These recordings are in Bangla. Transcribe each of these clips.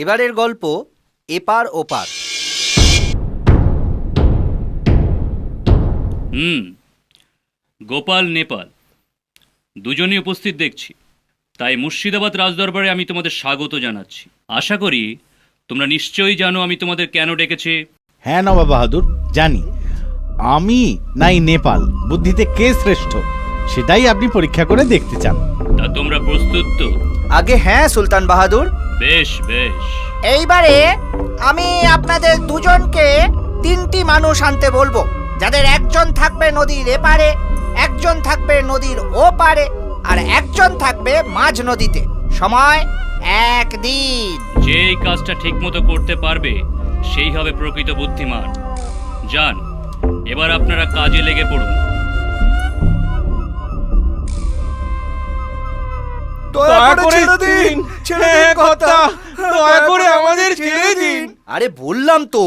এবারের গল্প এপার ওপার। গোপাল নেপাল দুজনই উপস্থিত দেখছি, তাই মুর্শিদাবাদ রাজদরবারে আমি তোমাদের স্বাগত জানাচ্ছি। আশা করি তোমরা নিশ্চয়ই জানো আমি তোমাদের কেন ডেকেছি। হ্যাঁ নবাব বাহাদুর, জানি। আমি নাই নেপাল, বুদ্ধিতে কে শ্রেষ্ঠ সেটাই আপনি পরীক্ষা করে দেখতে চান। তা তোমরা প্রস্তুত তো? আগে হ্যাঁ সুলতান বাহাদুর। বেশ বেশ। এইবারে আমি আপনাদের দুজনকে তিনটি মানুষ আনতে বলবো, যাদের একজন থাকবে নদীর এপারে, একজন থাকবে নদীর ওপারে, আর একজন থাকবে মাঝ নদীতে। সময় 1 দিন। যে এই কাজটা ঠিক মতো করতে পারবে সেই হবে প্রকৃত বুদ্ধিমান। যান, এবার আপনারা কাজে লেগে পড়ুন। দয়া করে ছেড়ে দিন, ছেড়ে দিন কথা, দয়া করে আমাদের ছেড়ে দিন। আরে বললাম তো,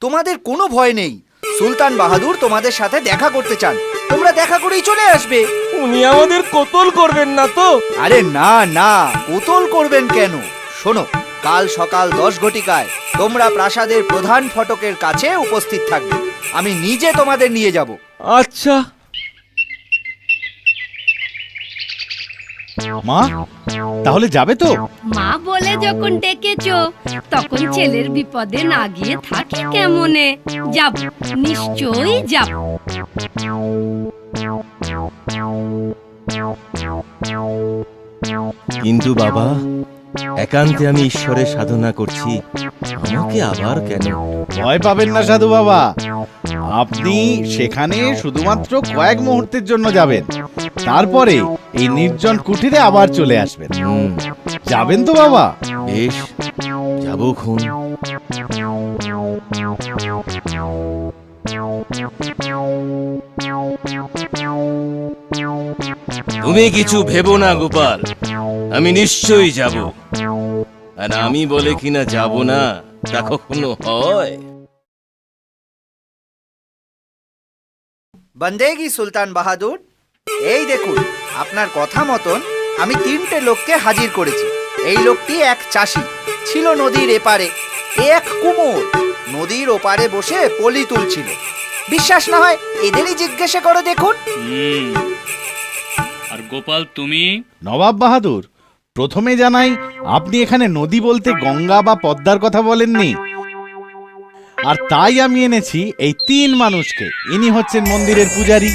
তোমাদের কোনো ভয় নেই। সুলতান বাহাদুর তোমাদের সাথে দেখা করতে চান, তোমরা দেখা করেই চলে আসবে। উনি আমাদের কতল করবেন না তো? আরে না না, কোতল করবেন কেন? শোনো, কাল সকাল 10 ঘটিকায় তোমরা প্রাসাদের প্রধান ফটকের কাছে উপস্থিত থাকবে। আমি নিজে তোমাদের নিয়ে যাব। আচ্ছা। মা, তাহলে যাবে তো? মা বলে যখন ডেকেছো, তখন ছেলের বিপদে না গিয়ে থাকি কেমনে? যাব, নিশ্চয়ই যাব। কিন্তু বাবা, একান্তে আমি ঈশ্বরের সাধনা করছি, আমাকে আবার কেন? ভয় পাবেন না সাধু বাবা, আপনি সেখানে শুধুমাত্র কয়েক মুহূর্তের জন্য যাবেন, তারপরে এই নির্জন কুটিরে আবার চলে আসবেন। যাবেন তো বাবা? বেশ, যাবো খুন। তুমি কিছু ভেবো না গোপাল, আমি নিশ্চয়ই যাব। আর আমি বলে কিনা যাব না তা কখনো হয়? বন্দেগি সুলতান বাহাদুর। এই দেখুন, আপনার কথা মতন আমি 3টে লোককে হাজির করেছি। এই লোকটি এক চাষি, ছিল নদীর এপারে। এক কুমোর নদীর ওপারে বসে পলি তুলছিল। বিশ্বাস না হয় এদেরই জিজ্ঞাসা করো, দেখুন। আর গোপাল তুমি? নবাব বাহাদুর, প্রথমে জানাই, আপনি এখানে নদী বলতে গঙ্গা বা পদ্মার কথা বলেননি। আর তাই আমি এনেছি এই 3 মানুষকে। ইনি হচ্ছেন মন্দিরের পূজারী,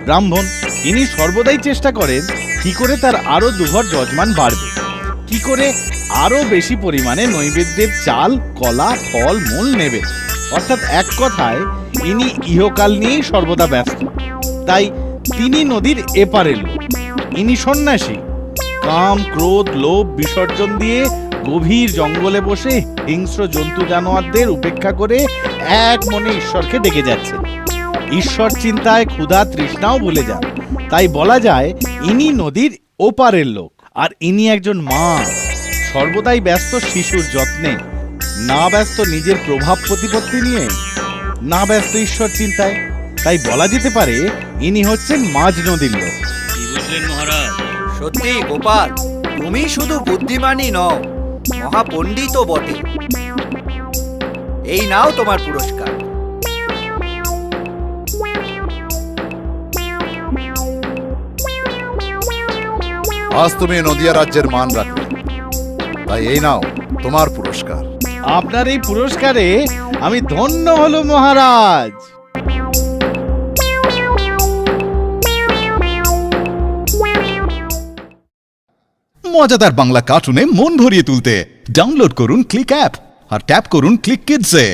ব্রাহ্মণ। ইনি সর্বদাই চেষ্টা করেন কি করে তার আরো 2 ঘর যজমান বাড়বে, কি করে আরো বেশি পরিমাণে নৈবেদ্যের চাল, কলা, ফল মূল নেবে। অর্থাৎ এক কথায় ইনি ইহকাল নিয়েই সর্বদা ব্যস্ত। তাই তিনি নদীর এপারের লোক। ইনি সন্ন্যাসী, কাম ক্রোধ লোভ বিসর্জন দিয়ে গভীর জঙ্গলে বসে হিংস্র জন্তু জানোয়ারদের উপেক্ষা করে এক মনে ঈশ্বরকে ডেকে যাচ্ছে। ঈশ্বর চিন্তায় ক্ষুধা তৃষ্ণাও ভুলে যান। তাই বলা যায় ইনি নদীর ওপারের লোক। আর ইনি একজন মা, সর্বদাই ব্যস্ত শিশুর যত্নে, না ব্যস্ত নিজের প্রভাব প্রতিপত্তি নিয়ে, না ব্যস্ত ঈশ্বর চিন্তায়। তাই বলা যেতে পারে ইনি হচ্ছেন মাঝ নদীর লোক। কি বুঝলেন মহারাজ? সত্যি গোপাল, তুমি শুধু বুদ্ধিমানই নও, মহাপণ্ডিতও বটে। এই নাও তোমার পুরস্কার। আজ তুমি নদিয়া রাজ্যের মান রাখবে, তাই এই নাও তোমার পুরস্কার। আপনার এই পুরস্কারে আমি ধন্য হলো মহারাজ। মজাদার বাংলা কার্টুনে মন ভরিয়ে তুলতে ডাউনলোড করুন ক্লিক অ্যাপ আর ট্যাপ করুন ক্লিক কিডসে।